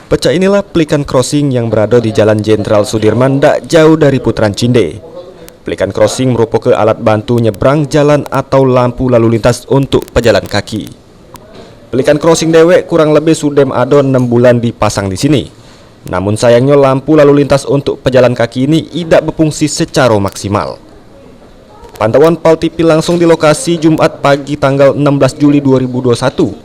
Pecah inilah pelikan crossing yang berada di Jalan Jenderal Sudirman tak jauh dari Putaran Cinde. Pelikan crossing merupakan alat bantu nyebrang jalan atau lampu lalu lintas untuk pejalan kaki. Pelikan crossing dewek kurang lebih sudem ado 6 bulan dipasang di sini. Namun sayangnya lampu lalu lintas untuk pejalan kaki ini tidak berfungsi secara maksimal. Pantauan PAL TV langsung di lokasi Jumat pagi tanggal 16 Juli 2021.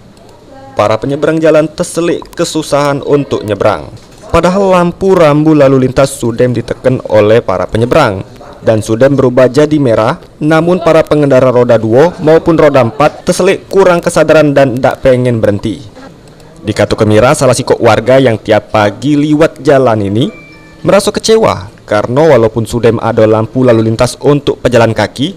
Para penyeberang jalan terselik kesusahan untuk nyebrang. Padahal lampu rambu lalu lintas sudem ditekan oleh para penyeberang dan sudem berubah jadi merah, namun para pengendara roda 2 maupun roda 4 terselik kurang kesadaran dan tak pengen berhenti. Di Katu Kemira, salah sikok warga yang tiap pagi liwat jalan ini merasa kecewa karena walaupun sudem ada lampu lalu lintas untuk pejalan kaki,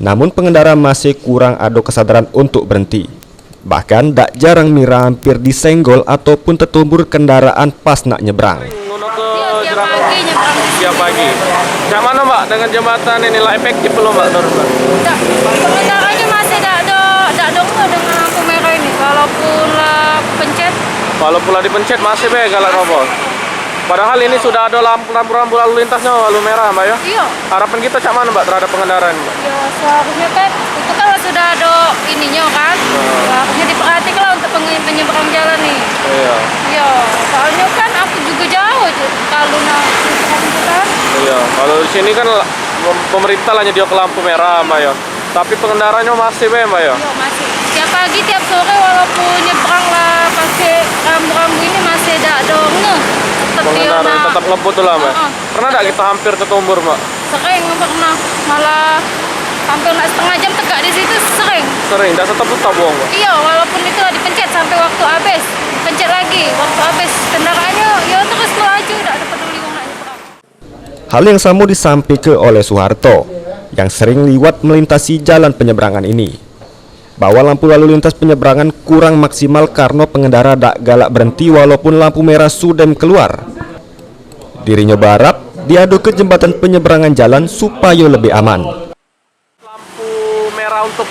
namun pengendara masih kurang ada kesadaran untuk berhenti. Bahkan tak jarang Mira hampir disenggol ataupun tertumbur kendaraan pas nak nyebrang. Setiap pagi. Yang mana Mbak dengan jembatan ini lah efektif belum Mbak? Pengendaranya masih tak ada dengan lampu merah ini. Walaupun lah pencet. Walaupun lah dipencet masih be galak robot. Padahal ini sudah ada lampu lalu lintasnya lalu merah Mbak ya? Iya. Harapan kita cak mana Mbak terhadap pengendara ini Mbak? Ya seharusnya kan itu kan sudah ada ininya kan. Ya, harusnya diperhatikan lah untuk penyeberang jalan nih. Iya. Iya. Soalnya kan aku juga jauh kalau nak kan. Iya. Kalau di sini kan pemerintah lah nyedia ke lampu merah Mbak ya. Tapi pengendaranya masih be Mbak ya? Iya masih. Tiap pagi tiap sore walaupun nyebrang lah pakai rambu-rambu ini masih ada ngeh. Pengendara tetap ngebut tuh lah Mbak. Pernah tak kita hampir tertumbur Mbak? Sering pernah, malah hampir setengah jam tegak di situ sering. Sering, tak tetap bohong Mbak? Iya, walaupun itu dipencet sampai waktu habis, pencet lagi, waktu habis kendaraannya ya terus melaju, tak ada peduli wong nak nyebrang. Hal yang sama disampaikan oleh Soeharto yang sering liwat melintasi jalan penyeberangan ini, bahwa lampu lalu lintas penyeberangan kurang maksimal karena pengendara tak galak berhenti walaupun lampu merah sudem keluar. Dirinya berharap diadu ke jembatan penyeberangan jalan supaya lebih aman. Lampu merah untuk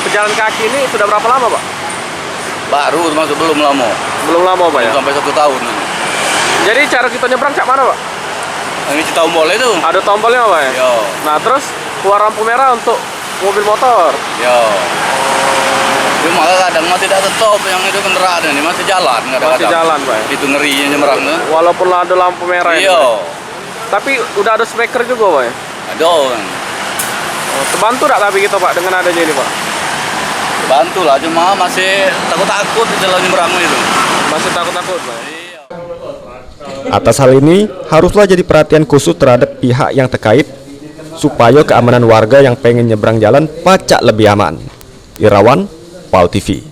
pejalan kaki ini sudah berapa lama Pak? Baru termasuk belum lama. Belum lama Pak ya? Sampai 1 tahun. Jadi cara kita nyebrang cak mana Pak? Ini tombol itu. Ada tombolnya Pak ya? Yo. Nah terus keluar lampu merah untuk mobil motor. Yo. Cuma kadang masih tidak stop yang itu kendaraan ini masih jalan kadang-kadang. Masih jalan Pak ya? Itu ngerinya nyebrang tuh. Walaupun ada lampu merah ini. Iya. Tapi udah ada speaker juga Pak ya? Ada. Oh, terbantu tak tapi kita Pak dengan adanya ini Pak? Bantu lah, cuma masih takut-takut di jalan nyebrang itu. Masih takut-takut Pak? Iya. Atas hal ini haruslah jadi perhatian khusus terhadap pihak yang terkait supaya keamanan warga yang pengen nyebrang jalan pacak lebih aman. Irawan, PAL TV.